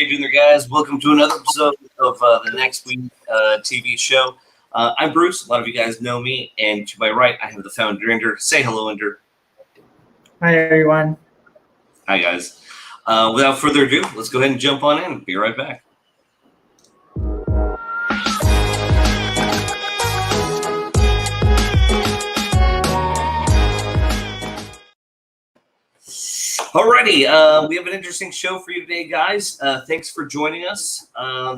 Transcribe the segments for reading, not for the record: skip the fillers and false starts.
you doing there, guys? Welcome to another episode of the Nexweave TV show. I'm Bruce. A lot of you guys know me, and to my right, I have the founder, Ender. Say hello, Ender. Hi, everyone. Hi, guys. Without further ado, let's go ahead and jump on in. Be right back. Alrighty, we have an interesting show for you today, guys. Thanks for joining us.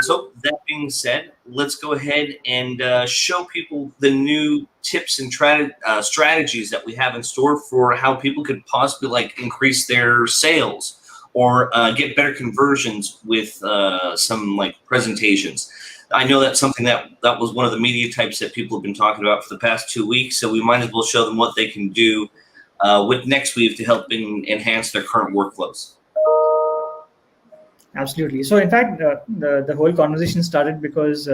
So that being said, let's go ahead and show people the new tips and strategies that we have in store for how people could possibly increase their sales or get better conversions with some presentations. I know that's something that was one of the media types that people have been talking about for the past 2 weeks, so we might as well show them what they can do with Nexweave to help enhance their current workflows. Absolutely. So in fact, the whole conversation started because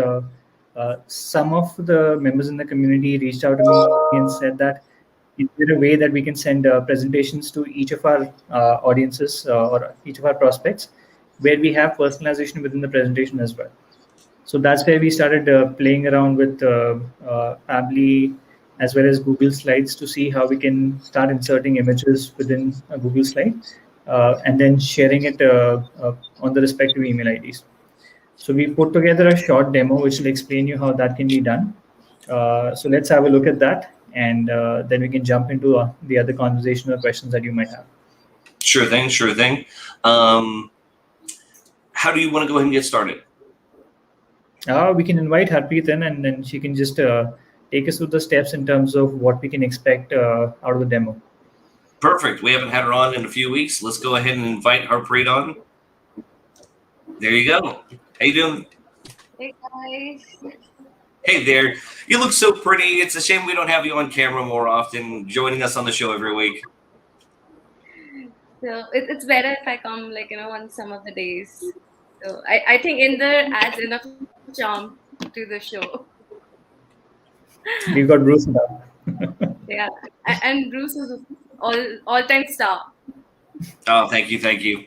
some of the members in the community reached out to me and said that is there a way that we can send presentations to each of our audiences or each of our prospects where we have personalization within the presentation as well. So that's where we started playing around with Pabbly as well as Google Slides to see how we can start inserting images within a Google slide and then sharing it on the respective email IDs. So we put together a short demo which will explain you how that can be done. So let's have a look at that, and then we can jump into the other conversation or questions that you might have. Sure thing, sure thing. How do you want to go ahead and get started? We can invite Harpreet in, and then she can just take us through the steps in terms of what we can expect out of the demo. Perfect. We haven't had her on in a few weeks. Let's go ahead and invite Harpreet on. There you go. How you doing? Hey guys. Hey there. You look so pretty. It's a shame we don't have you on camera more often, joining us on the show every week. So it's better if I come on some of the days. So I think Inder adds enough charm to the show. We've got Bruce now. Yeah, and Bruce is all-time star. Oh, thank you, thank you.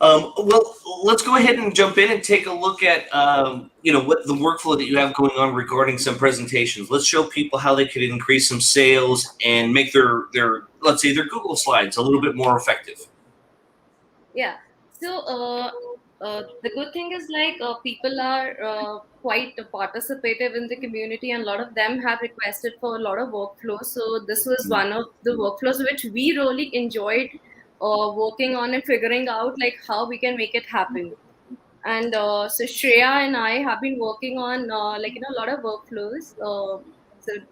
Well, let's go ahead and jump in and take a look at what the workflow that you have going on regarding some presentations. Let's show people how they could increase some sales and make their let's say their Google slides a little bit more effective. Yeah. So the good thing is people are quite participative in the community, and a lot of them have requested for a lot of workflows. So this was one of the workflows which we really enjoyed working on and figuring out how we can make it happen. And so Shreya and I have been working on a lot of workflows. So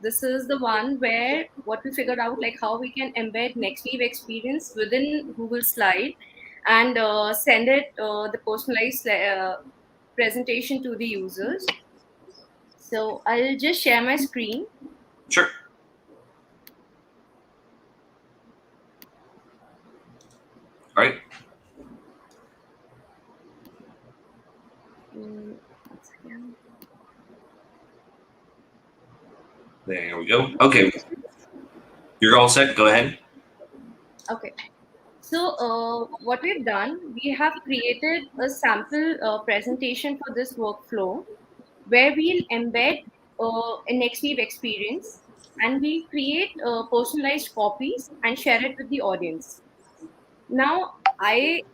this is the one where what we figured out how we can embed Nexweave experience within Google Slide and send it the personalized presentation to the users. So I'll just share my screen. Sure. All right. There we go. Okay. You're all set. Go ahead. Okay. So what we've done, we have created a sample presentation for this workflow where we'll embed a Nexweave experience and we'll create personalized copies and share it with the audience. Now,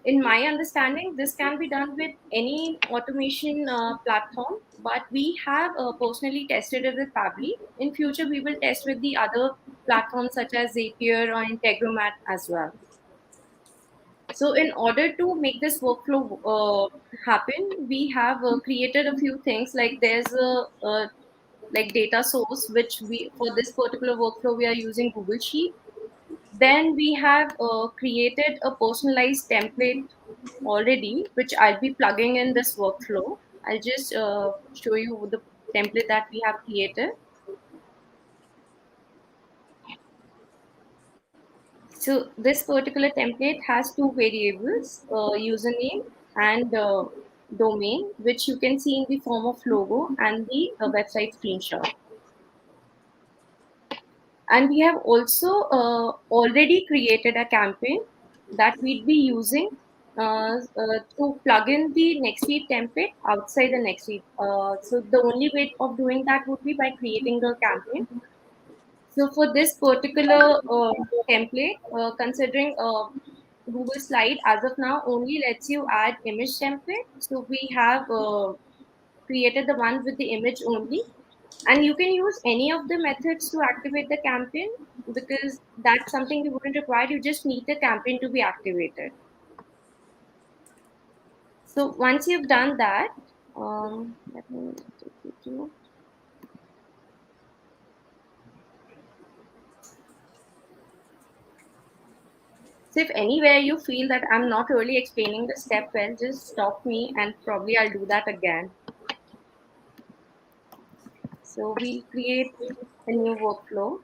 in my understanding, this can be done with any automation platform, but we have personally tested it with Pabbly. In future, we will test with the other platforms such as Zapier or Integromat as well. So in order to make this workflow happen, we have created a few things. There's a data source, which for this particular workflow, we are using Google Sheet. Then we have created a personalized template already, which I'll be plugging in this workflow. I'll just show you the template that we have created. So this particular template has two variables, username and domain, which you can see in the form of logo and the website screenshot. And we have also already created a campaign that we'd be using to plug in the Nexweave template outside the Nexweave. So the only way of doing that would be by creating a campaign. So for this particular template, considering Google Slide as of now only lets you add image template. So we have created the one with the image only. And you can use any of the methods to activate the campaign because that's something you wouldn't require. You just need the campaign to be activated. So once you've done that, let me take you to. So if anywhere you feel that I'm not really explaining the step well, just stop me and probably I'll do that again. So we'll create a new workflow.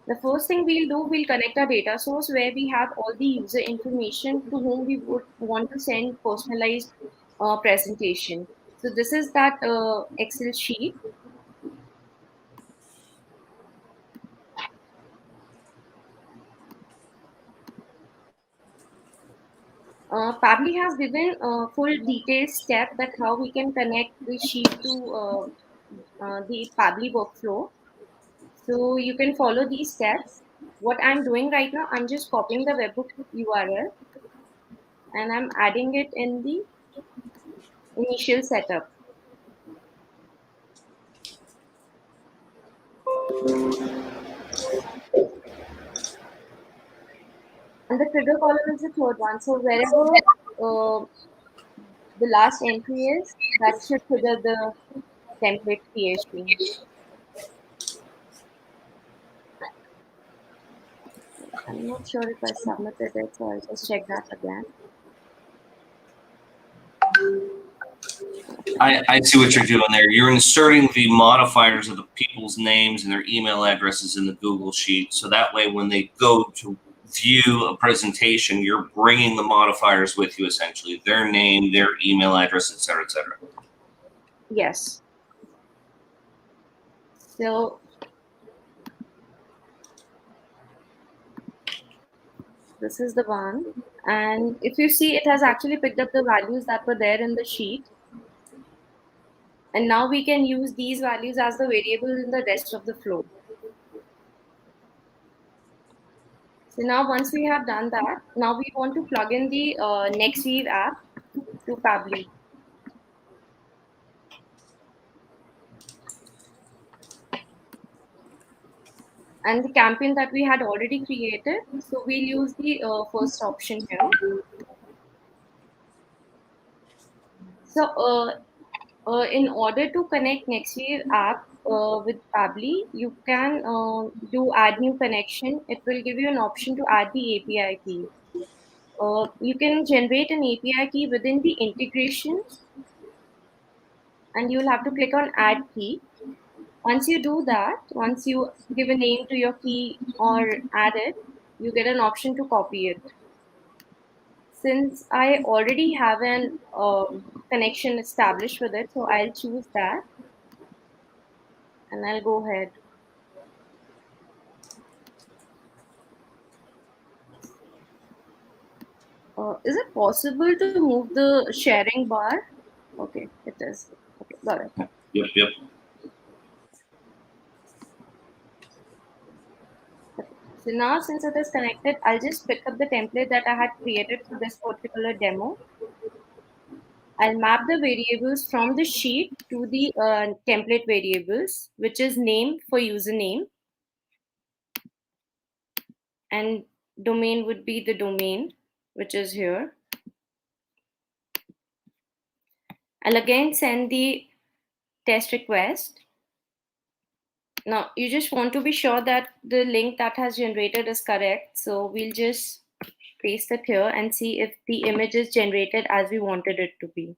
The first thing we'll do, we'll connect our data source where we have all the user information to whom we would want to send personalized presentation. So this is that Excel sheet. Pabli has given a full detailed step that how we can connect the sheet to the Pabli workflow. So you can follow these steps. What I'm doing right now, I'm just copying the webhook URL and I'm adding it in the initial setup. And the trigger column is the third one. So wherever the last entry is, that should trigger the template creation. I'm not sure if I submitted it, so I'll just check that again. I see what you're doing there. You're inserting the modifiers of the people's names and their email addresses in the Google Sheet. So that way, when they go to view a presentation, you're bringing the modifiers with you, essentially. Their name, their email address, et cetera, et cetera. Yes. So this is the one. And if you see, it has actually picked up the values that were there in the sheet. And now we can use these values as the variables in the rest of the flow. So now once we have done that, now we want to plug in the Nexweave app to Pabli. And the campaign that we had already created, so we'll use the first option here. So in order to connect Nextweave app with Pabli, you can do add new connection. It will give you an option to add the API key. You can generate an API key within the integrations and you'll have to click on add key. Once you do that, once you give a name to your key or add it, you get an option to copy it. Since I already have an connection established with it, so I'll choose that and I'll go ahead. Is it possible to move the sharing bar? Okay, it is. Okay, got it. Yep. So now since it is connected, I'll just pick up the template that I had created for this particular demo. I'll map the variables from the sheet to the template variables, which is name for username. And domain would be the domain, which is here. I'll again send the test request. Now, you just want to be sure that the link that has generated is correct. So we'll just paste it here and see if the image is generated as we wanted it to be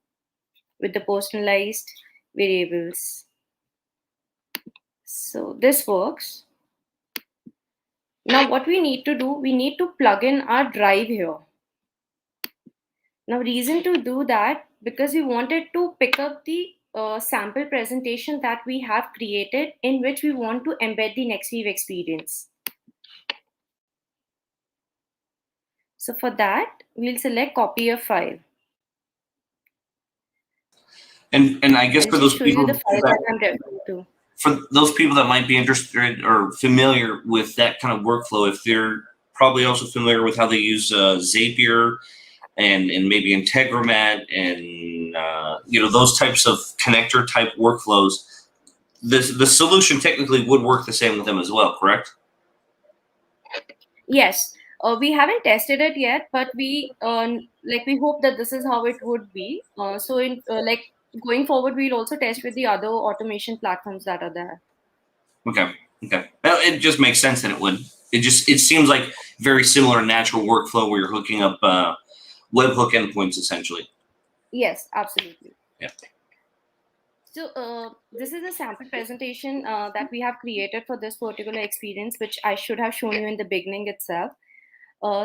with the personalized variables. So this works. Now what we need to do, we need to plug in our drive here. Now reason to do that, because we wanted to pick up the sample presentation that we have created in which we want to embed the Nexweave experience. So for that, we'll select copy a file. And I guess I'll for just those show you people the file that I'm referring to. For those people that might be interested or familiar with that kind of workflow, if they're probably also familiar with how they use Zapier and maybe Integromat and those types of connector type workflows, the solution technically would work the same with them as well, correct? Yes, we haven't tested it yet, but we hope that this is how it would be. So in going forward, we'll also test with the other automation platforms that are there. Okay. Well, it just makes sense that it would. It seems like very similar natural workflow where you're hooking up webhook endpoints essentially. Yes, absolutely. Yeah. So this is a sample presentation that we have created for this particular experience, which I should have shown you in the beginning itself.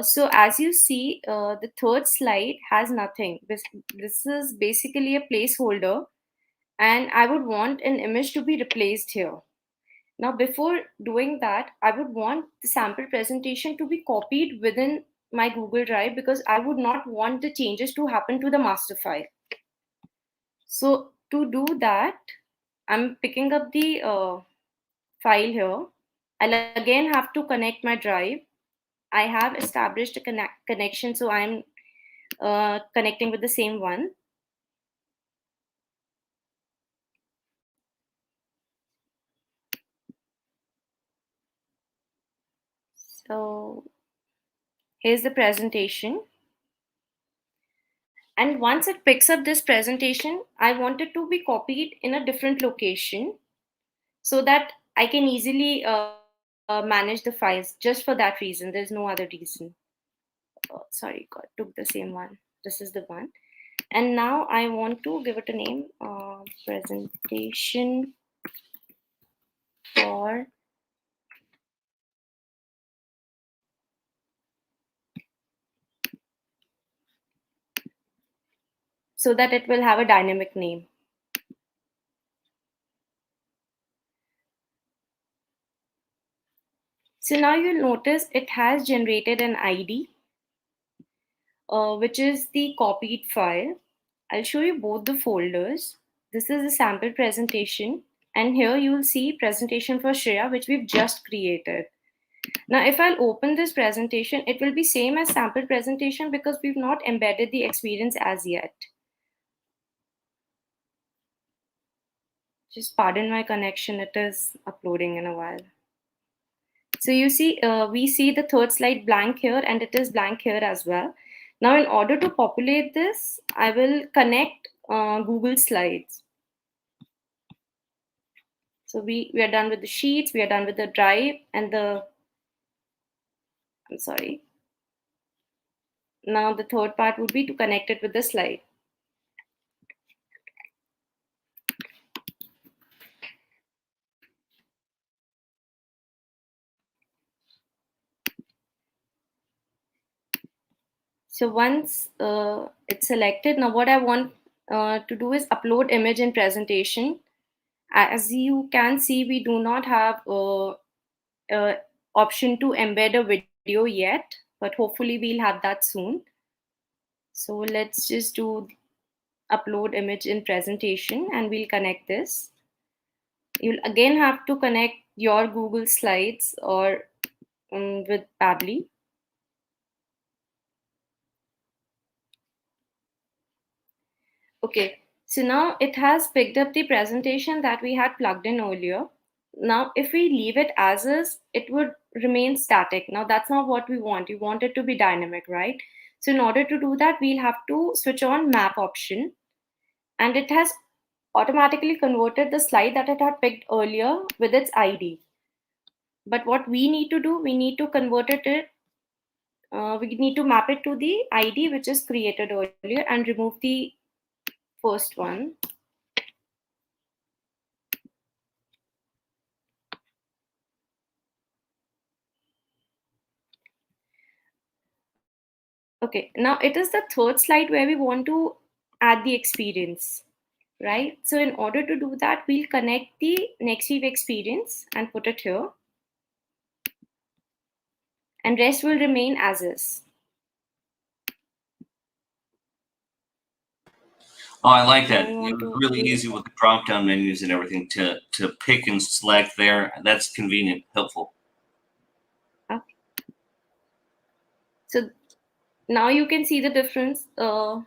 So as you see, the third slide has nothing. This is basically a placeholder, and I would want an image to be replaced here. Now, before doing that, I would want the sample presentation to be copied within my Google Drive because I would not want the changes to happen to the master file. So to do that, I'm picking up the file here. I'll again have to connect my drive. I have established a connection, so I'm connecting with the same one. So here's the presentation. And once it picks up this presentation, I want it to be copied in a different location so that I can easily manage the files. Just for that reason, there's no other reason. Sorry, God, took the same one. This is the one. And now I want to give it a name, presentation for so that it will have a dynamic name. So now you'll notice it has generated an ID, which is the copied file. I'll show you both the folders. This is a sample presentation, and here you will see presentation for Shreya, which we've just created. Now, if I'll open this presentation, it will be same as sample presentation because we've not embedded the experience as yet. Just pardon my connection, it is uploading in a while. So you see, we see the third slide blank here and it is blank here as well. Now, in order to populate this, I will connect Google Slides. So we are done with the sheets, we are done with the drive and I'm sorry. Now the third part would be to connect it with the slide. So once it's selected, now what I want to do is upload image in presentation. As you can see, we do not have option to embed a video yet, but hopefully we'll have that soon. So let's just do upload image in presentation and we'll connect this. You'll again have to connect your Google Slides or with Pabbly. Okay, so now it has picked up the presentation that we had plugged in earlier. Now, if we leave it as is, it would remain static. Now, that's not what we want. You want it to be dynamic, right? So in order to do that, we'll have to switch on map option. And it has automatically converted the slide that it had picked earlier with its ID. But what we need to do, we need to convert it, we need to map it to the ID which is created earlier and remove the first one. Okay, now it is the third slide where we want to add the experience, right? So in order to do that, we'll connect the Nexweave experience and put it here. And rest will remain as is. Oh, I like that. I It want was to really easy with the drop-down menus and everything to pick and select there. That's convenient, helpful. okay. So now you can see the difference. The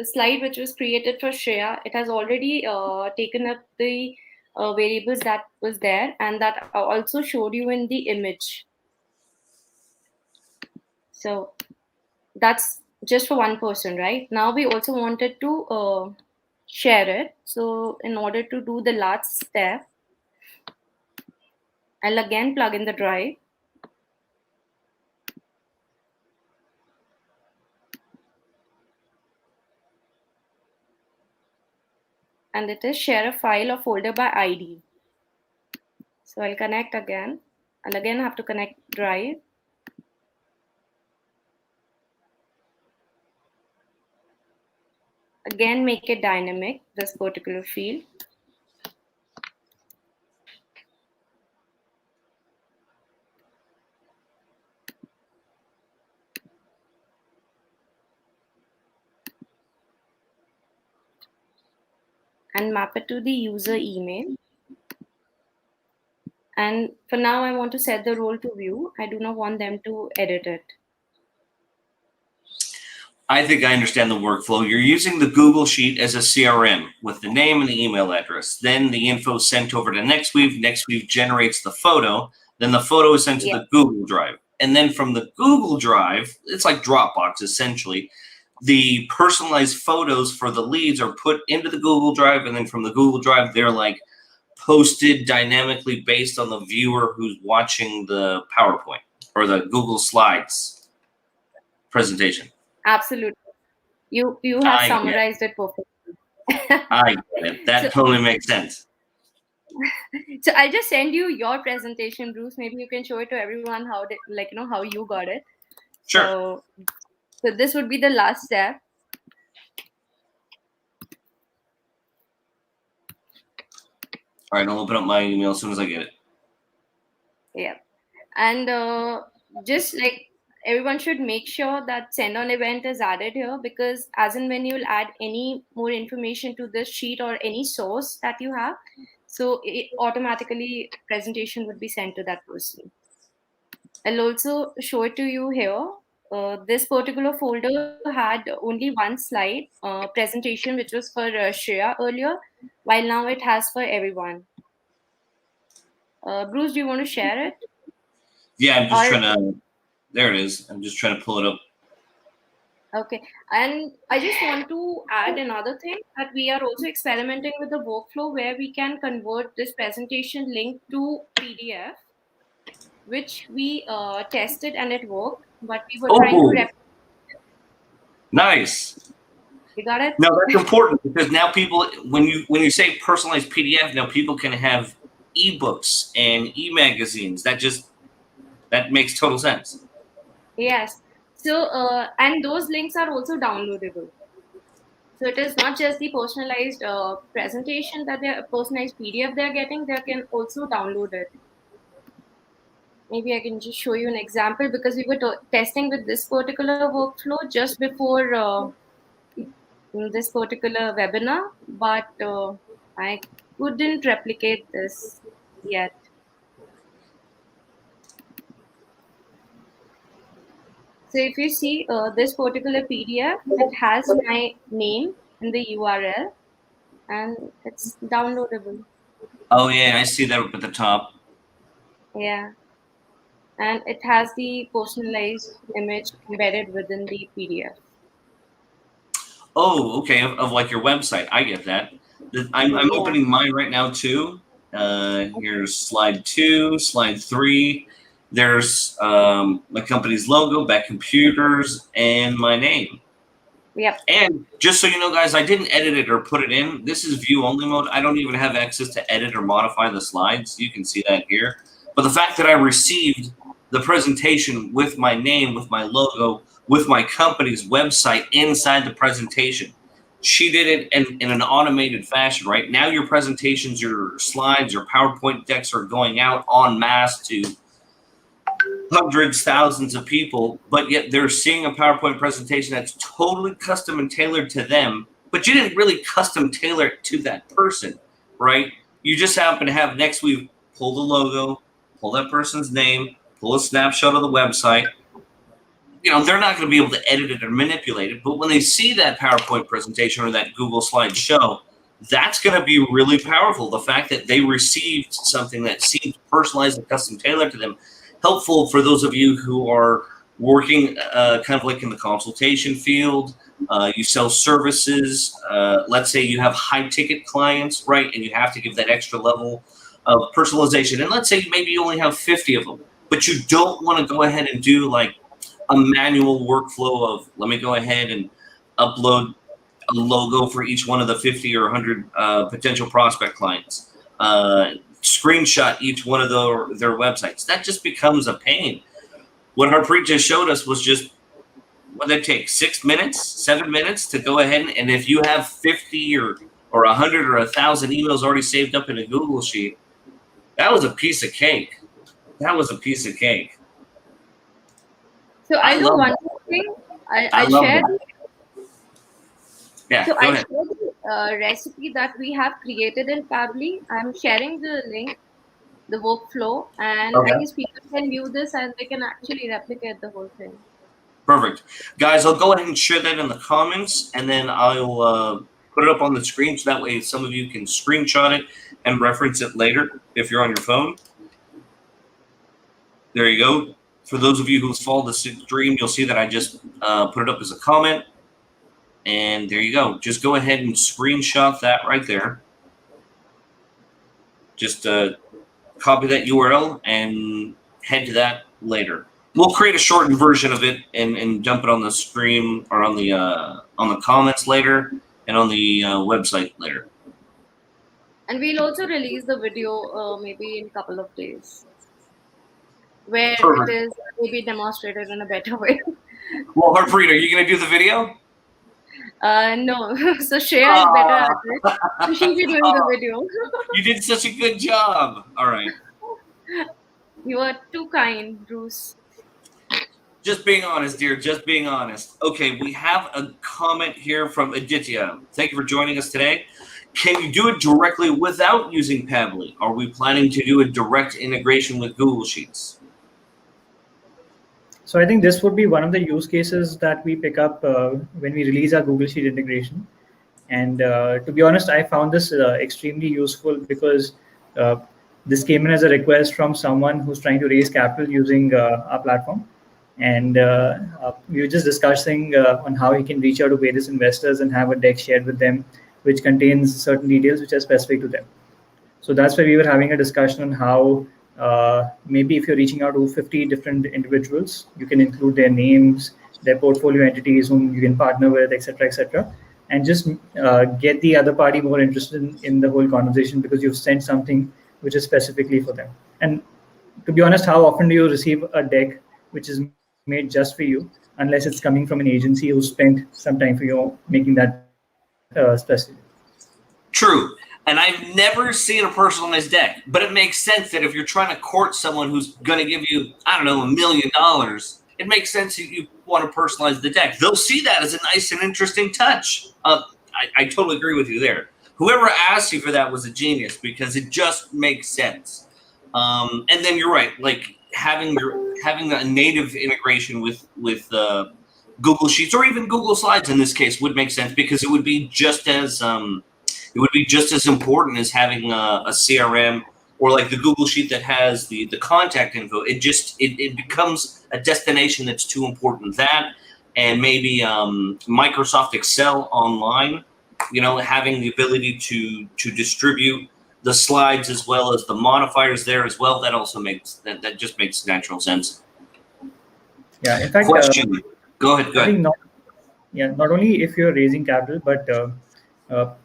slide which was created for Shreya, it has already taken up the variables that was there, and that also showed you in the image. So that's just for one person, right? Now we also wanted to share it. So in order to do the last step, I'll again plug in the drive. And it is share a file or folder by ID. So I'll connect again. I'll again have to connect drive. Again, make it dynamic, this particular field. And map it to the user email. And for now, I want to set the role to view. I do not want them to edit it. I think I understand the workflow. You're using the Google Sheet as a CRM with the name and the email address. Then the info is sent over to Nexweave. Nexweave generates the photo. Then the photo is sent to the Google Drive. And then from the Google Drive, it's like Dropbox essentially. The personalized photos for the leads are put into the Google Drive. And then from the Google Drive, they're like posted dynamically based on the viewer who's watching the PowerPoint or the Google Slides presentation. Absolutely. You have summarized it perfectly. I get it. That totally makes sense. So I'll just send you your presentation, Bruce. Maybe you can show it to everyone how you got it. Sure. So this would be the last step. All right, I'll open up my email as soon as I get it. Yeah. And just like everyone should make sure that send on event is added here, because as and when you'll add any more information to this sheet or any source that you have, so it automatically presentation would be sent to that person. I'll also show it to you here. This particular folder had only one slide presentation, which was for Shreya earlier, while now it has for everyone. Bruce, do you want to share it? Yeah, I'm just trying to. There it is. I'm just trying to pull it up. Okay, and I just want to add another thing, that we are also experimenting with the workflow where we can convert this presentation link to PDF, which we tested and it worked, but we were trying to replicate. Nice. You got it? No, that's important, because now people, when you say personalized PDF, now people can have ebooks and e-magazines. That makes total sense. Yes. So and those links are also downloadable. So it is not just the personalized presentation that they're personalized PDF they're getting, they can also download it. Maybe I can just show you an example, because we were testing with this particular workflow just before this particular webinar, but I couldn't replicate this yet. So if you see this particular PDF, it has my name in the URL and it's downloadable. Oh yeah, I see that up at the top. Yeah. And it has the personalized image embedded within the PDF. Oh, okay, of like your website. I get that. I'm opening mine right now too. Here's slide 2, slide 3. There's my company's logo, Beck Computers, and my name. Yep. And just so you know, guys, I didn't edit it or put it in. This is view only mode. I don't even have access to edit or modify the slides. You can see that here. But the fact that I received the presentation with my name, with my logo, with my company's website inside the presentation, she did it in an automated fashion, right? Now your presentations, your slides, your PowerPoint decks are going out en masse to hundreds, thousands of people, but yet they're seeing a PowerPoint presentation that's totally custom and tailored to them but you didn't really custom tailor it to that person, right? You just happen to have Nexweave pull the logo, pull that person's name, pull a snapshot of the website. They're not going to be able to edit it or manipulate it, but when they see that PowerPoint presentation or that Google slide show, that's going to be really powerful. The fact that they received something that seemed personalized and custom tailored to them, helpful for those of you who are working kind of like in the consultation field. You sell services. Let's say you have high ticket clients, right? And you have to give that extra level of personalization. And let's say maybe you only have 50 of them, but you don't want to go ahead and do like a manual workflow of, let me go ahead and upload a logo for each one of the 50 or 100 potential prospect clients, screenshot each one of their websites. That just becomes a pain. What Harpreet just showed us was just, what did it take, 6 minutes, 7 minutes to go ahead, and if you have 50 or 100 or 1,000 emails already saved up in a Google Sheet, that was a piece of cake. That was a piece of cake. So I do one more thing. I shared. Yeah, so go I ahead. shared the recipe that we have created in Pabbly. I'm sharing the link, the workflow, and Okay. I guess people can view this and they can actually replicate the whole thing. Perfect. Guys, I'll go ahead and share that in the comments, and then I'll put it up on the screen so that way some of you can screenshot it and reference it later if you're on your phone. There you go. For those of you who's followed the stream, you'll see that I just put it up as a comment. And there you go. Just go ahead and screenshot that right there. Just copy that URL and head to that later. We'll create a shortened version of it and dump it on the stream or on the comments later and on the website later. And we'll also release the video maybe in a couple of days, where Perfect. it is maybe demonstrated in a better way. Well, Harpreet, are you going to do the video? No, so Shreya is better at it. So she'll be doing the video. You did such a good job. All right. You are too kind, Bruce. Just being honest, dear. Just being honest. Okay, we have a comment here from Aditya. Thank you for joining us today. Can you do it directly without using Pabbly? Are we planning to do a direct integration with Google Sheets? So I think this would be one of the use cases that we pick up when we release our Google Sheet integration. And to be honest, I found this extremely useful because this came in as a request from someone who's trying to raise capital using our platform. And we were just discussing on how he can reach out to various investors and have a deck shared with them, which contains certain details which are specific to them. So that's why we were having a discussion on how maybe if you're reaching out to 50 different individuals, you can include their names, their portfolio entities whom you can partner with, etc., and just get the other party more interested in the whole conversation because you've sent something which is specifically for them. And to be honest, how often do you receive a deck which is made just for you, unless it's coming from an agency who spent some time for you making that specific? True. And I've never seen a personalized deck, but it makes sense that if you're trying to court someone who's going to give you, I don't know, $1 million, it makes sense that you want to personalize the deck. They'll see that as a nice and interesting touch. I totally agree with you there. Whoever asked you for that was a genius because it just makes sense. And then you're right, like having a native integration with Google Sheets or even Google Slides in this case would make sense because it would be just as important as having a CRM or like the Google Sheet that has the contact info. It becomes a destination that's too important. That and maybe Microsoft Excel online, having the ability to distribute the slides as well as the modifiers there as well. That also that just makes natural sense. Yeah, in fact, question. Go ahead. I think not only if you're raising capital, but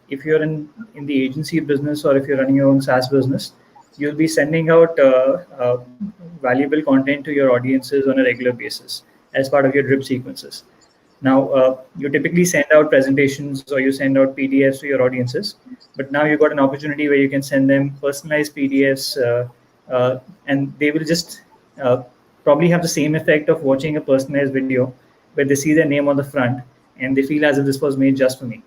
if you're in the agency business or if you're running your own SaaS business, you'll be sending out valuable content to your audiences on a regular basis as part of your drip sequences. Now, you typically send out presentations or you send out PDFs to your audiences, but now you've got an opportunity where you can send them personalized PDFs and they will just probably have the same effect of watching a personalized video where they see their name on the front and they feel as if this was made just for me.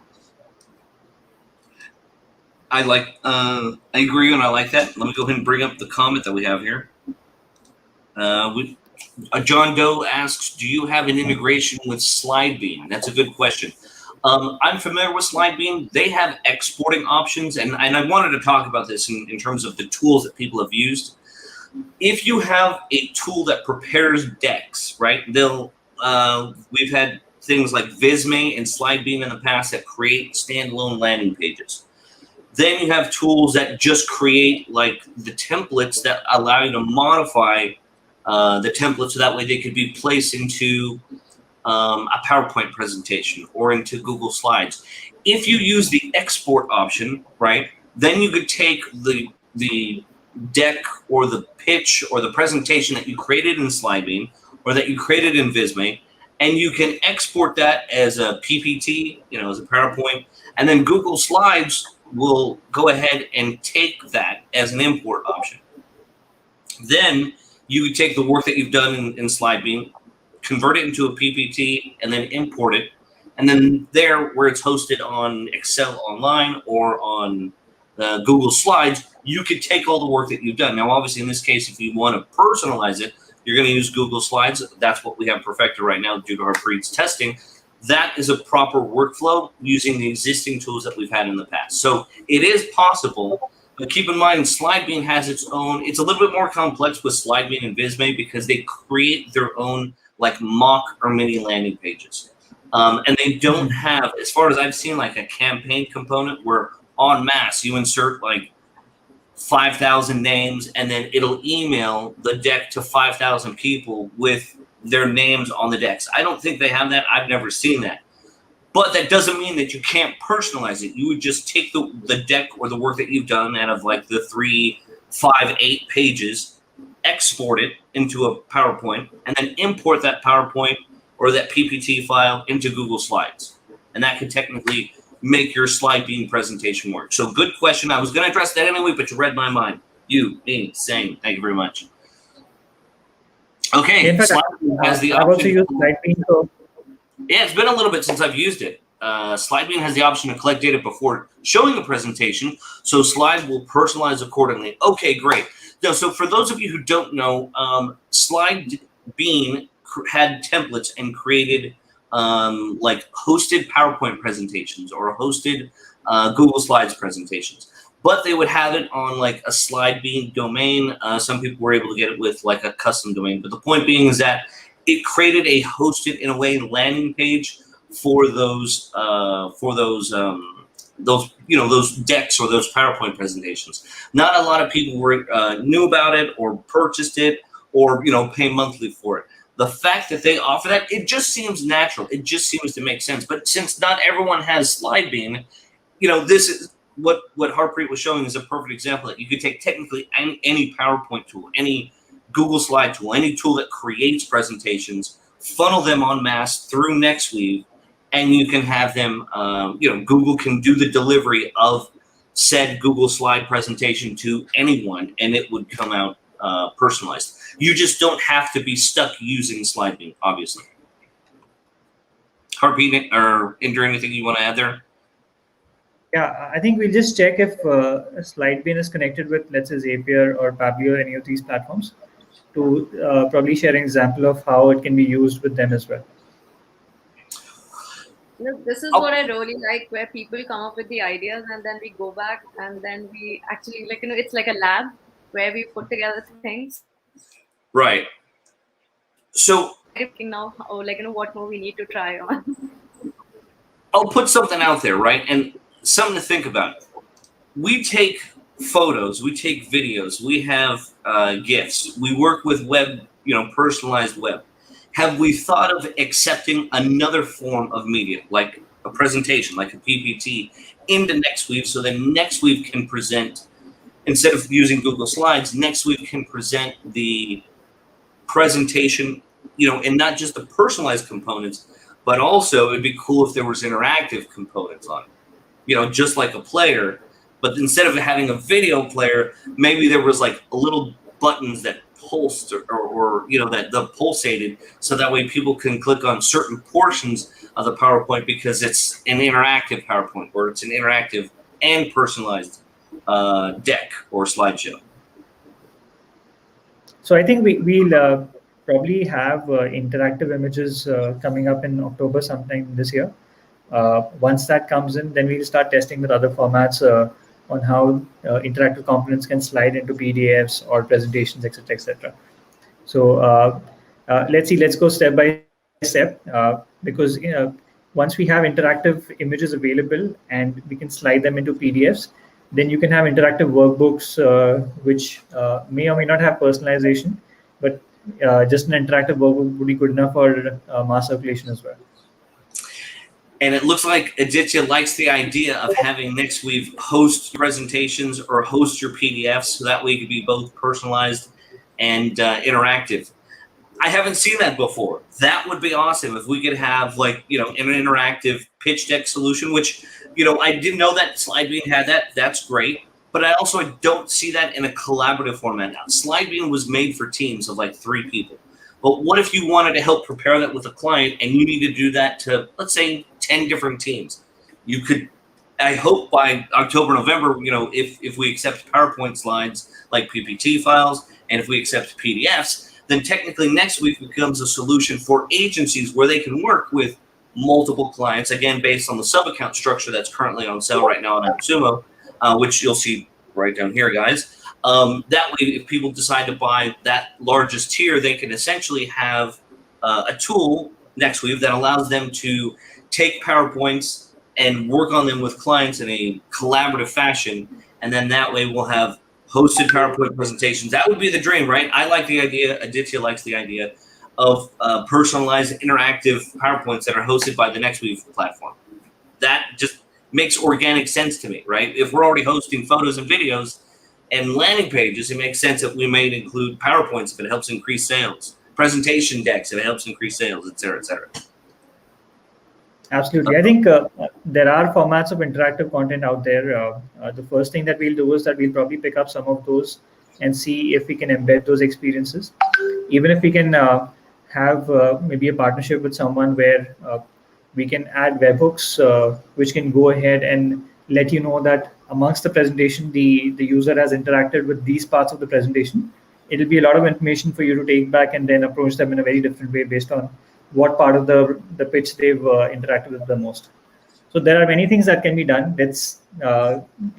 I agree, and I like that. Let me go ahead and bring up the comment that we have here. John Doe asks, do you have an integration with SlideBeam? That's a good question. I'm familiar with SlideBeam. They have exporting options, and I wanted to talk about this in terms of the tools that people have used. If you have a tool that prepares decks, right? We've had things like Visme and SlideBeam in the past that create standalone landing pages. Then you have tools that just create like the templates that allow you to modify the templates so that way they could be placed into a PowerPoint presentation or into Google Slides. If you use the export option, right, then you could take the deck or the pitch or the presentation that you created in SlideBeam or that you created in Visme, and you can export that as a PPT, as a PowerPoint, and then Google Slides will go ahead and take that as an import option. Then you could take the work that you've done in SlideBeam, convert it into a PPT, and then import it. And then there, where it's hosted on Excel Online or on Google Slides, you could take all the work that you've done. Now, obviously, in this case, if you want to personalize it, you're going to use Google Slides. That's what we have perfected right now due to Harpreet's testing. That is a proper workflow using the existing tools that we've had in the past. So it is possible, but keep in mind SlideBeam has its own. It's a little bit more complex with SlideBeam and Visme because they create their own like mock or mini landing pages. And they don't have, as far as I've seen, like a campaign component where en masse you insert like 5,000 names and then it'll email the deck to 5,000 people with their names on the decks. I don't think they have that. I've never seen that. But that doesn't mean that you can't personalize it. You would just take the deck or the work that you've done out of like the 3, 5, 8 pages, export it into a PowerPoint, and then import that PowerPoint or that PPT file into Google Slides. And that could technically make your SlideBeam presentation work. So good question. I was going to address that anyway, but you read my mind. You, me, same. Thank you very much. Okay. In fact, SlideBeam has the I've also option. used SlideBeam. So Yeah, it's been a little bit since I've used it. SlideBeam has the option to collect data before showing the presentation, so Slide will personalize accordingly. Okay, great. Now, so for those of you who don't know, SlideBeam had templates and created like hosted PowerPoint presentations or hosted Google Slides presentations. But they would have it on like a SlideBeam domain. Some people were able to get it with like a custom domain. But the point being is that it created a hosted in a way landing page for those decks or those PowerPoint presentations. Not a lot of people were knew about it or purchased it or pay monthly for it. The fact that they offer that, it just seems natural. It just seems to make sense. But since not everyone has SlideBeam, this is what Harpreet was showing is a perfect example that you could take technically any PowerPoint tool, any Google Slide tool, any tool that creates presentations, funnel them en masse through Nexweave, and you can have them, Google can do the delivery of said Google Slide presentation to anyone, and it would come out personalized. You just don't have to be stuck using SlideBeam, obviously. Harpreet or Indra, anything you want to add there? yeah, I think we'll just check if SlideBeam is connected with, let's say, Zapier or Pabbly or any of these platforms to probably share an example of how it can be used with them as well. This is what I really like, where people come up with the ideas and then we go back and then we actually, it's like a lab where we put together things. Right. So Now, what more we need to try on. I'll put something out there, right? And something to think about. We take photos, we take videos, we have GIFs, we work with web, personalized web. Have we thought of accepting another form of media, like a presentation, like a PPT, into Nexweave so that Nexweave can present, instead of using Google Slides, Nexweave can present the presentation, and not just the personalized components, but also it'd be cool if there was interactive components on it, just like a player. But instead of having a video player, maybe there was like little buttons that pulsed or that the pulsated, so that way people can click on certain portions of the PowerPoint because it's an interactive PowerPoint or it's an interactive and personalized deck or slideshow? So I think we'll probably have interactive images coming up in October sometime this year. Once that comes in, then we'll start testing with other formats on how interactive components can slide into PDFs or presentations, etc., etc. So let's see. Let's go step by step because once we have interactive images available and we can slide them into PDFs, then you can have interactive workbooks which may or may not have personalization, but just an interactive workbook would be good enough for mass circulation as well. And it looks like Aditya likes the idea of having Nexweave host presentations or host your PDFs, so that way it could be both personalized and interactive. I haven't seen that before. That would be awesome if we could have, like, you know, an interactive pitch deck solution, which, you know, I didn't know that SlideBean had that. That's great. But I also don't see that in a collaborative format now. SlideBean was made for teams of like 3 people. But what if you wanted to help prepare that with a client and you need to do that to, let's say, 10 different teams? You could, I hope by October, November, you know, if we accept PowerPoint slides like PPT files, and if we accept PDFs, then technically Nexweave becomes a solution for agencies where they can work with multiple clients, again, based on the sub-account structure that's currently on sale right now on AppSumo, which you'll see right down here, guys. That way, if people decide to buy that largest tier, they can essentially have a tool, Nexweave, that allows them to take PowerPoints and work on them with clients in a collaborative fashion. And then that way we'll have hosted PowerPoint presentations. That would be the dream, right? I like the idea. Aditya likes the idea of personalized interactive PowerPoints that are hosted by the Nexweave platform. That just makes organic sense to me, right? If we're already hosting photos and videos and landing pages, it makes sense that we may include PowerPoints if it helps increase sales, presentation decks if it helps increase sales, et cetera, et cetera. Absolutely. I think there are formats of interactive content out there. The first thing that we'll do is that we'll probably pick up some of those and see if we can embed those experiences. Even if we can have maybe a partnership with someone where we can add webhooks which can go ahead and let you know that amongst the presentation, the user has interacted with these parts of the presentation. It'll be a lot of information for you to take back and then approach them in a very different way based on what part of the pitch they've interacted with the most. So there are many things that can be done. That's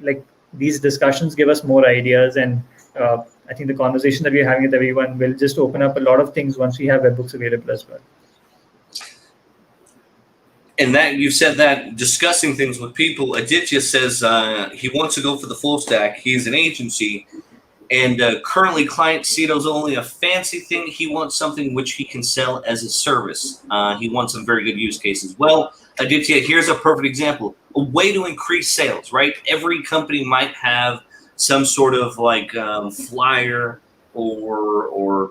like these discussions give us more ideas, and I think the conversation that we're having with everyone will just open up a lot of things once we have webhooks available as well. And that you said that discussing things with people, Aditya says he wants to go for the full stack. He's an agency, and currently client Cito is only a fancy thing. He wants something which he can sell as a service. He wants some very good use cases. Well, Aditya, here's a perfect example. A way to increase sales, right? Every company might have some sort of like flyer or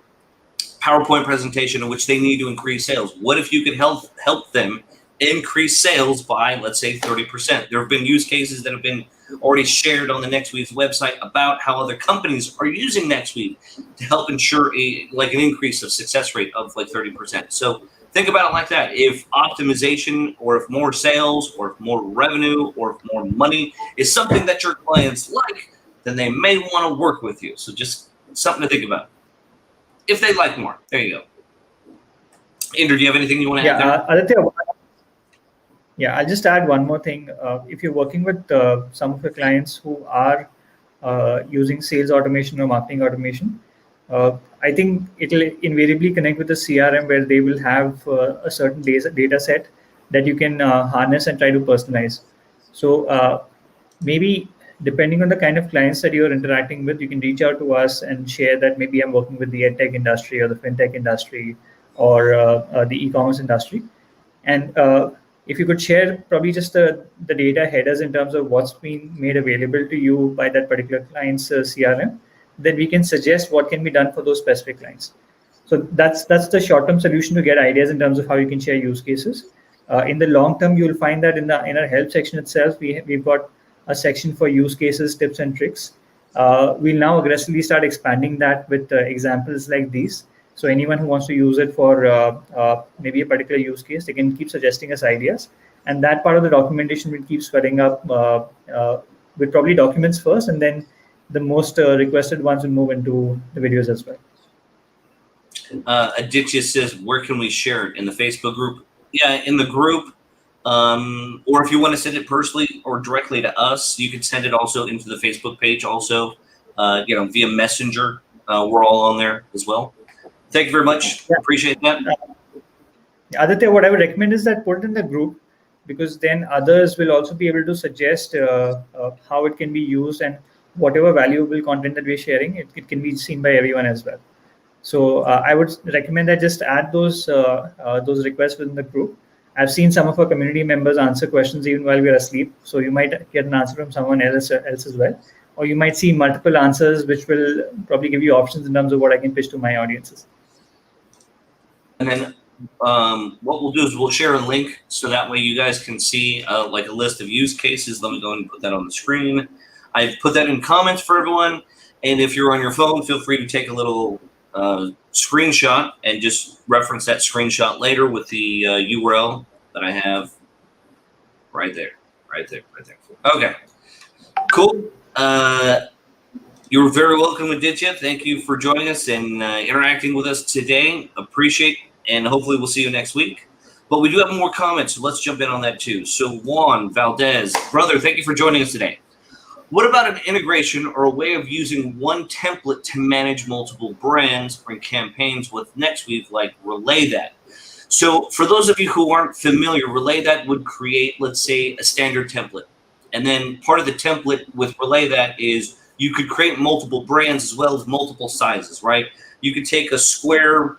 PowerPoint presentation in which they need to increase sales. What if you could help them increase sales by, let's say, 30%? There have been use cases that have been already shared on the Nexweave's website about how other companies are using Nexweave to help ensure an increase of success rate of like 30%. So think about it like that. If optimization or if more sales or if more revenue or if more money is something that your clients like, then they may want to work with you. So just something to think about. If they like more, there you go. Indra, do you have anything you want to add there? Aditya, yeah, I'll just add one more thing. If you're working with some of your clients who are using sales automation or marketing automation, I think it'll invariably connect with the CRM where they will have a certain data set that you can harness and try to personalize. So maybe depending on the kind of clients that you're interacting with, you can reach out to us and share that maybe I'm working with the edtech industry or the fintech industry or the e-commerce industry. And if you could share probably just the data headers in terms of what's being made available to you by that particular client's CRM, then we can suggest what can be done for those specific clients. So that's the short-term solution to get ideas in terms of how you can share use cases. In the long term, you'll find that in our help section itself, we've got a section for use cases, tips and tricks. We'll now aggressively start expanding that with examples like these. So anyone who wants to use it for maybe a particular use case, they can keep suggesting us ideas. And that part of the documentation will keep swelling up with probably documents first, and then the most requested ones will move into the videos as well. Aditya says, where can we share it? In the Facebook group? Yeah, in the group. Or if you want to send it personally or directly to us, you can send it also into the Facebook page also, via Messenger. We're all on there as well. Thank you very much. Yeah. Appreciate that. Aditya, what I would recommend is that put it in the group, because then others will also be able to suggest how it can be used, and whatever valuable content that we're sharing, it can be seen by everyone as well. So I would recommend that just add those requests within the group. I've seen some of our community members answer questions even while we're asleep. So you might get an answer from someone else as well. Or you might see multiple answers, which will probably give you options in terms of what I can pitch to my audiences. And then what we'll do is we'll share a link so that way you guys can see like a list of use cases. Let me go and put that on the screen. I've put that in comments for everyone. And if you're on your phone, feel free to take a little screenshot and just reference that screenshot later with the URL that I have right there. Okay, cool. You're very welcome, Aditya. Thank you for joining us and interacting with us today. Appreciate, and hopefully we'll see you next week. But we do have more comments, so let's jump in on that too. So Juan Valdez, brother, thank you for joining us today. What about an integration or a way of using one template to manage multiple brands or campaigns with Nexweave, like Relay That? So for those of you who aren't familiar, Relay That would create, let's say, a standard template. And then part of the template with Relay That is you could create multiple brands as well as multiple sizes, right? You could take a square,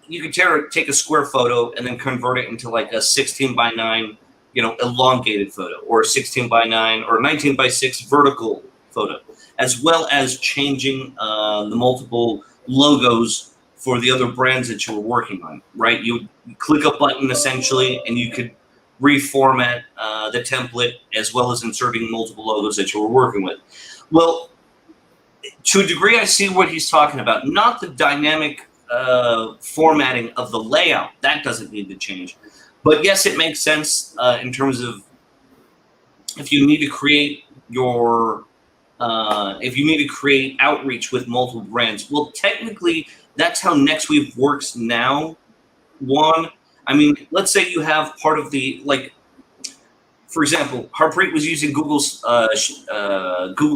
take a square photo and then convert it into like a 16 by 9, elongated photo, or a 16 by 9 or 19 by 6 vertical photo, as well as changing the multiple logos for the other brands that you were working on, right? You click a button essentially, and you could reformat the template as well as inserting multiple logos that you were working with. Well, to a degree, I see what he's talking about. Not the dynamic formatting of the layout. That doesn't need to change. But yes, it makes sense in terms of if you need to create outreach with multiple brands. Well, technically, that's how Nexweave works now. Juan, I mean, let's say you have part of the, like, for example, Harpreet was using Google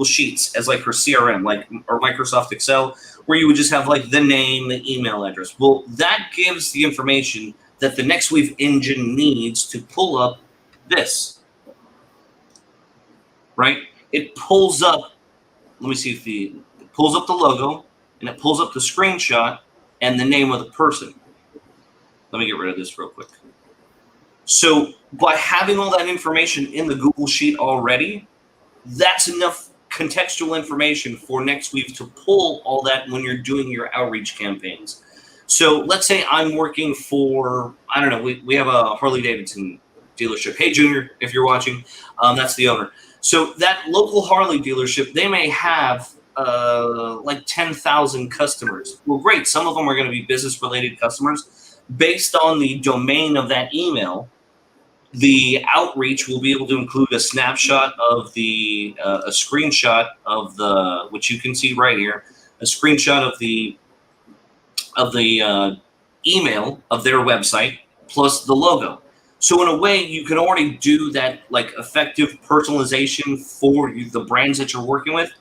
Sheets as like her CRM, or Microsoft Excel, where you would just have like the name, the email address. Well, that gives the information that the Nexweave engine needs to pull up this, right? It pulls up, let me see if it pulls up the logo, and it pulls up the screenshot and the name of the person. Let me get rid of this real quick. So by having all that information in the Google Sheet already, that's enough contextual information for Nexweave to pull all that when you're doing your outreach campaigns. So let's say I'm working for, I don't know, we have a Harley-Davidson dealership. Hey, Junior, if you're watching, that's the owner. So that local Harley dealership, they may have like 10,000 customers. Well, great. Some of them are going to be business-related customers. Based on the domain of that email, the outreach will be able to include a snapshot of a screenshot of the, which you can see right here, a screenshot of the email of their website plus the logo. So in a way, you can already do that like effective personalization for the brands that you're working with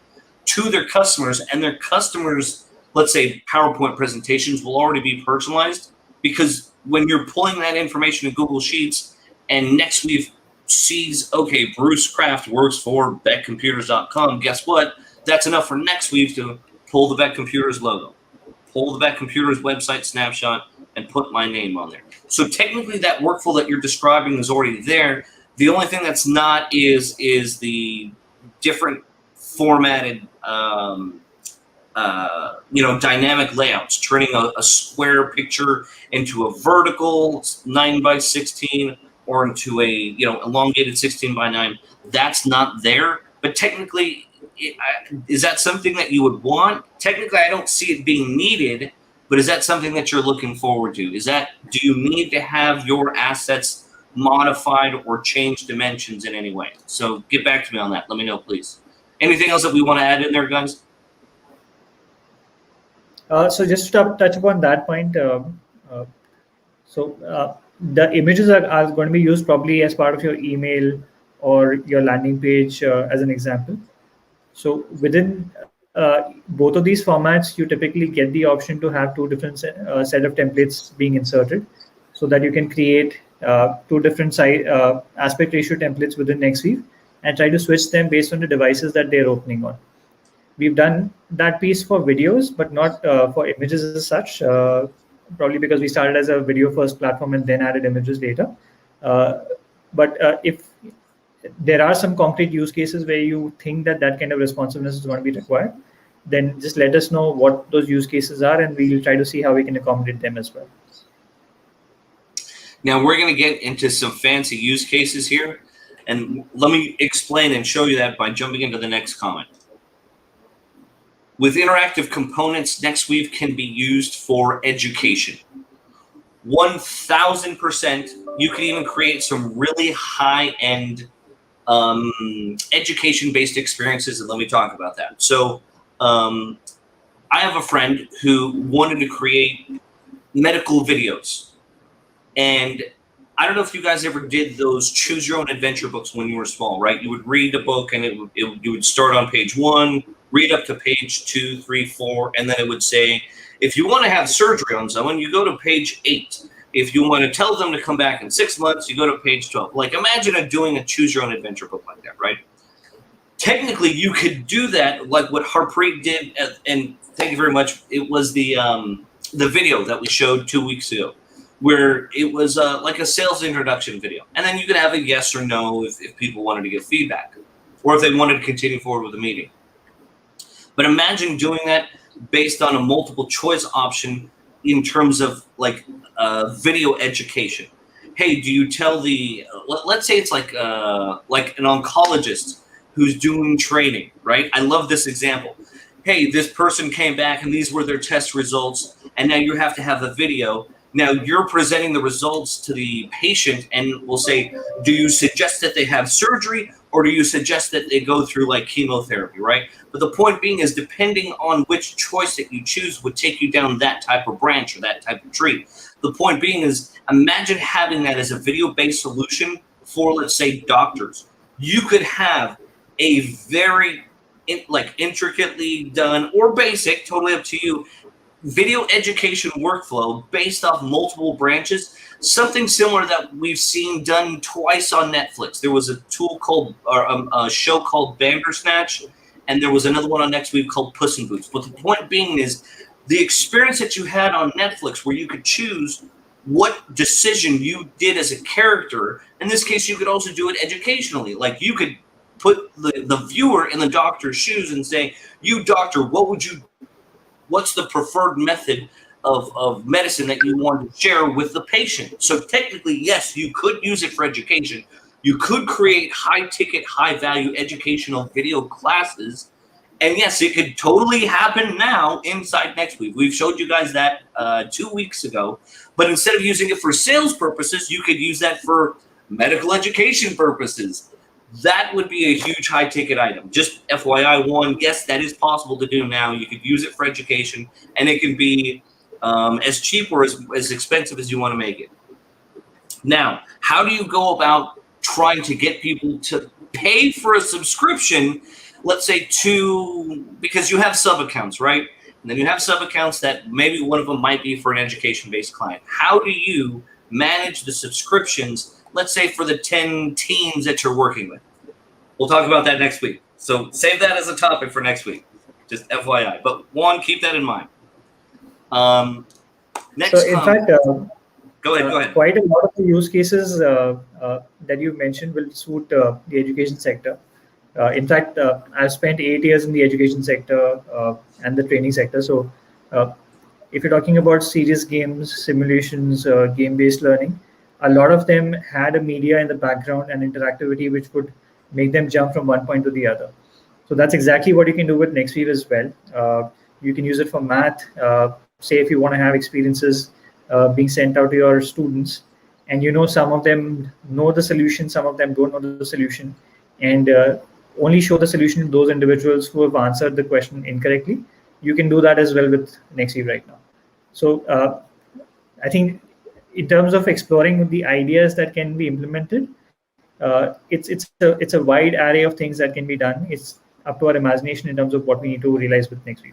to their customers, and their customers, let's say PowerPoint presentations, will already be personalized, because when you're pulling that information in Google Sheets and Nexweave sees, okay, Bruce Kraft works for BeckComputers.com, guess what? That's enough for Nexweave to pull the Beck Computers logo, pull the Beck Computers website snapshot, and put my name on there. So technically that workflow that you're describing is already there. The only thing that's not is the different formatted dynamic layouts, turning a square picture into a vertical 9 by 16 or into a elongated 16 by 9. That's not there. But technically, is that something that you would want? Technically, I don't see it being needed, but is that something that you're looking forward to? Do you need to have your assets modified or changed dimensions in any way. So get back to me on that. Let me know, please. Anything else that we want to add in there, guys? So just to touch upon that point, the images are going to be used probably as part of your email or your landing page as an example. So within both of these formats, you typically get the option to have two different set of templates being inserted, so that you can create two different aspect ratio templates within Nexweave and try to switch them based on the devices that they're opening on. We've done that piece for videos, but not for images as such, probably because we started as a video first platform and then added images later. But if there are some concrete use cases where you think that kind of responsiveness is going to be required, then just let us know what those use cases are, and we'll try to see how we can accommodate them as well. Now we're going to get into some fancy use cases here, and let me explain and show you that by jumping into the next comment. With interactive components, Nexweave can be used for education. 1000%. You can even create some really high-end education-based experiences, and let me talk about that. So I have a friend who wanted to create medical videos, and I don't know if you guys ever did those choose your own adventure books when you were small, right? You would read a book and you would start on page 1, read up to page 2, 3, 4, and then it would say, if you want to have surgery on someone, you go to page 8. If you want to tell them to come back in 6 months, you go to page 12. Like, imagine doing a choose your own adventure book like that, right? Technically, you could do that like what Harpreet did, and thank you very much. It was the video that we showed 2 weeks ago, where it was like a sales introduction video. And then you could have a yes or no if people wanted to give feedback, or if they wanted to continue forward with the meeting. But imagine doing that based on a multiple choice option in terms of like video education. Hey, do you tell let's say it's like an oncologist who's doing training, right? I love this example. Hey, this person came back and these were their test results, and now you have to have a video. Now you're presenting the results to the patient, and we'll say, do you suggest that they have surgery, or do you suggest that they go through like chemotherapy, right? But the point being is, depending on which choice that you choose would take you down that type of branch or that type of tree. The point being is, imagine having that as a video-based solution for, let's say, doctors. You could have a very intricately done or basic, totally up to you, video education workflow based off multiple branches, something similar that we've seen done twice on Netflix. There was a tool called, or a show called Bandersnatch, and there was another one on Nexweave called Puss in Boots. But the point being is, the experience that you had on Netflix where you could choose what decision you did as a character, in this case, you could also do it educationally. Like, you could put the viewer in the doctor's shoes and say, you doctor, what's the preferred method of medicine that you want to share with the patient? So technically, yes, you could use it for education. You could create high-ticket, high-value educational video classes. And yes, it could totally happen now inside Nexweave. We've showed you guys that 2 weeks ago. But instead of using it for sales purposes, you could use that for medical education purposes. That would be a huge high-ticket item. Just FYI, one, yes, that is possible to do now. You could use it for education, and it can be as cheap or as expensive as you want to make it. Now, how do you go about trying to get people to pay for a subscription, let's say because you have sub-accounts, right? And then you have sub-accounts that maybe one of them might be for an education-based client. How do you manage the subscriptions, let's say for the 10 teams that you're working with? We'll talk about that next week. So save that as a topic for next week, just FYI. But one, keep that in mind. Next, so in fact, go ahead. Quite a lot of the use cases that you mentioned will suit the education sector. In fact, I've spent 8 years in the education sector and the training sector. So if you're talking about serious games, simulations, game-based learning, a lot of them had a media in the background and interactivity which would make them jump from one point to the other. So that's exactly what you can do with Nexweave as well. You can use it for math. Say if you want to have experiences being sent out to your students, and some of them know the solution, some of them don't know the solution, and only show the solution to those individuals who have answered the question incorrectly. You can do that as well with Nexweave right now. So I think in terms of exploring the ideas that can be implemented, it's a wide array of things that can be done. It's up to our imagination in terms of what we need to realize with Nexweave.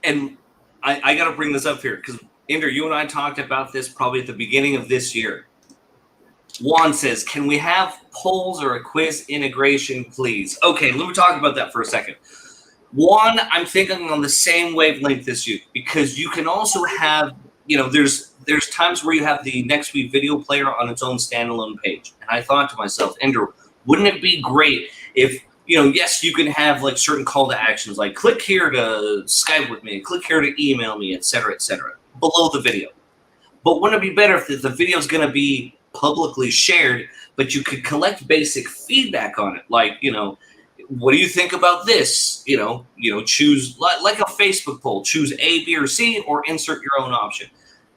And I got to bring this up here because Inder, you and I talked about this probably at the beginning of this year. Juan says, "Can we have polls or a quiz integration, please?" Okay, let me talk about that for a second. One, I'm thinking on the same wavelength as you, because you can also have, there's times where you have the Nexweave video player on its own standalone page. And I thought to myself, Inder, wouldn't it be great if, yes, you can have like certain call to actions, like click here to Skype with me, click here to email me, et cetera, below the video. But wouldn't it be better if the video is going to be publicly shared, but you could collect basic feedback on it? Like, what do you think about this? Choose like a Facebook poll, choose A, B, or C, or insert your own option.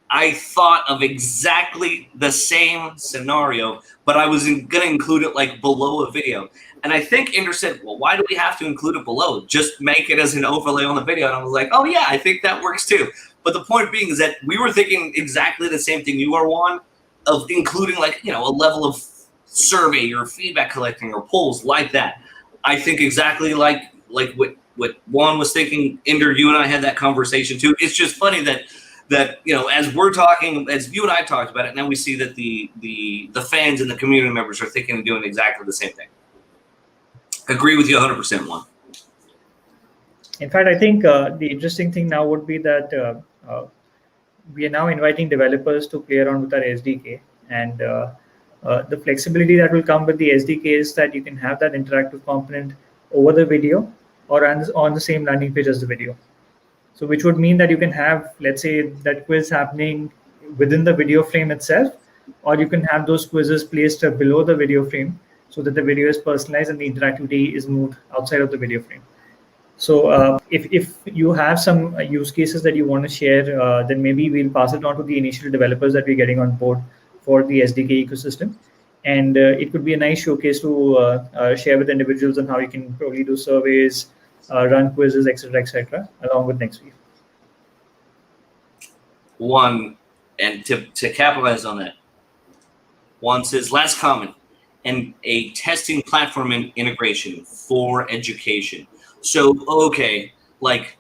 I thought of exactly the same scenario, but I was going to include it like below a video. And I think Inder said, well, why do we have to include it below? Just make it as an overlay on the video. And I was like, oh yeah, I think that works too. But the point being is that we were thinking exactly the same thing you are, Juan, of including like, a level of survey or feedback collecting or polls like that. I think exactly like what Juan was thinking. Inder, you and I had that conversation too. It's just funny that as we're talking, as you and I talked about it, now we see that the fans and the community members are thinking and doing exactly the same thing. Agree with you 100%, Juan. In fact, I think the interesting thing now would be that we are now inviting developers to play around with our SDK, and the flexibility that will come with the SDK is that you can have that interactive component over the video or on the same landing page as the video. So which would mean that you can have, let's say, that quiz happening within the video frame itself, or you can have those quizzes placed below the video frame so that the video is personalized and the interactivity is moved outside of the video frame. So if you have some use cases that you want to share, then maybe we'll pass it on to the initial developers that we're getting on board for the SDK ecosystem. And it could be a nice showcase to share with individuals on how you can probably do surveys, run quizzes, etc., along with Nexweave. One, and to capitalize on that, Juan says, last comment, and a testing platform integration for education. So, okay, like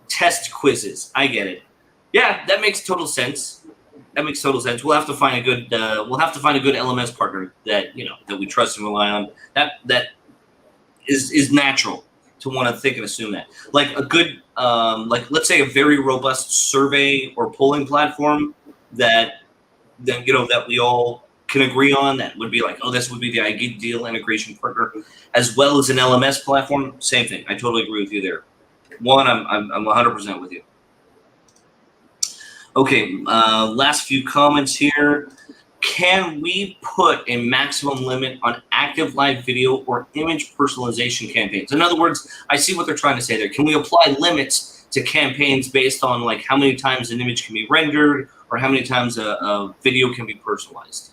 test quizzes, I get it. Yeah, that makes total sense. We'll have to find a good LMS partner that that we trust and rely on. That is natural to want to think and assume that. Like a good let's say a very robust survey or polling platform that we all can agree on, that would be like, oh, this would be the ideal integration partner, as well as an LMS platform. Same thing. I totally agree with you there. One, I'm 100% with you. Okay, last few comments here. Can we put a maximum limit on active live video or image personalization campaigns? In other words, I see what they're trying to say there. Can we apply limits to campaigns based on like how many times an image can be rendered or how many times a video can be personalized?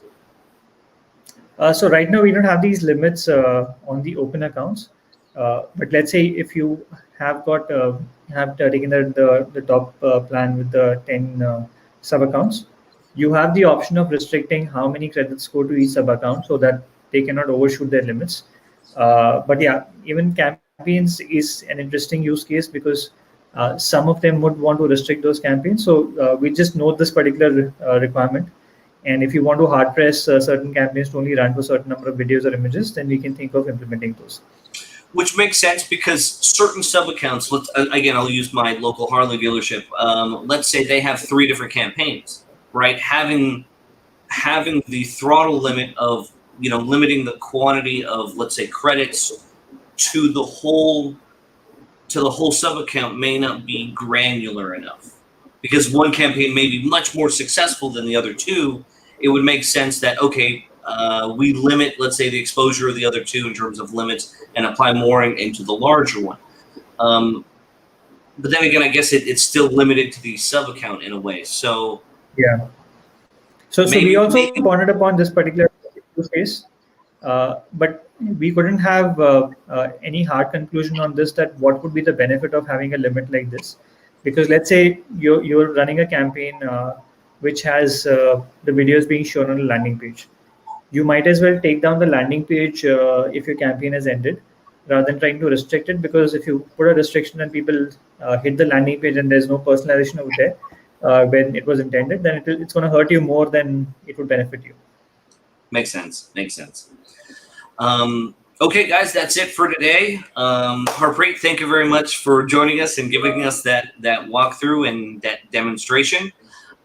So right now we don't have these limits on the open accounts, but let's say if you have got taken the top plan with the 10 sub accounts, you have the option of restricting how many credits go to each sub account so that they cannot overshoot their limits. But yeah, even campaigns is an interesting use case because some of them would want to restrict those campaigns. So we just note this particular requirement. And if you want to hard press certain campaigns to only run for a certain number of videos or images, then we can think of implementing those. Which makes sense because certain sub accounts, again, I'll use my local Harley dealership. Let's say they have 3 different campaigns, right? Having the throttle limit of, limiting the quantity of, let's say, credits to the whole sub account may not be granular enough. Because one campaign may be much more successful than the other 2, it would make sense that, okay, we limit, let's say, the exposure of the other 2 in terms of limits and apply more into the larger one. But then again, I guess it's still limited to the sub account in a way. So yeah. So we Maybe- also pondered upon this particular use case, but we couldn't have any hard conclusion on this, that what would be the benefit of having a limit like this. Because let's say you're running a campaign which has the videos being shown on a landing page. You might as well take down the landing page if your campaign has ended, rather than trying to restrict it. Because if you put a restriction and people hit the landing page and there's no personalization over there when it was intended, then it's going to hurt you more than it would benefit you. Makes sense. Makes sense. Okay, guys, that's it for today. Harpreet, thank you very much for joining us and giving us that walkthrough and that demonstration.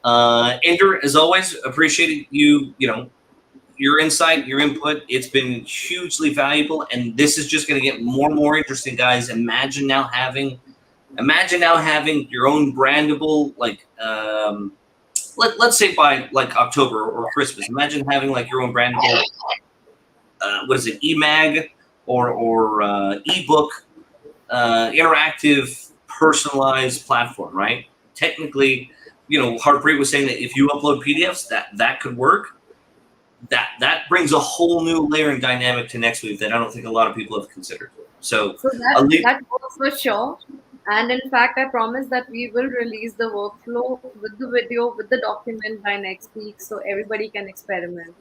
Inder, as always, appreciated you know, your insight, your input. It's been hugely valuable, and this is just going to get more and more interesting, guys. Imagine now having your own brandable, like let's say by like October or Christmas. Imagine having like your own brandable what is it, eMag or ebook interactive personalized platform, right? Technically, you know, Harpreet was saying that if you upload PDFs, that could work. That brings a whole new layer and dynamic to Nexweave that I don't think a lot of people have considered. So that works for sure. And in fact, I promise that we will release the workflow with the video, with the document by next week, so everybody can experiment.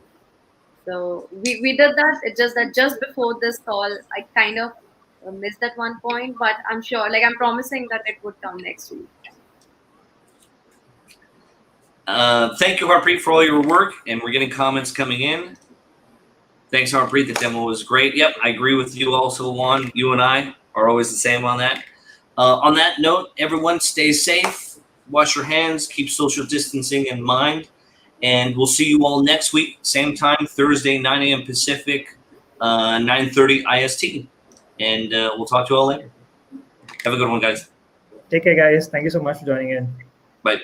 So we did that. It's just that just before this call, I kind of missed at one point, but I'm sure, like I'm promising that it would come next week. Thank you, Harpreet, for all your work, and we're getting comments coming in. Thanks, Harpreet. The demo was great. Yep, I agree with you also, Juan. You and I are always the same on that. On that note, everyone stay safe, wash your hands, keep social distancing in mind, and we'll see you all next week, same time, Thursday, 9 a.m. Pacific, 9:30 IST. And we'll talk to you all later. Have a good one, guys. Take care, guys. Thank you so much for joining in. Bye.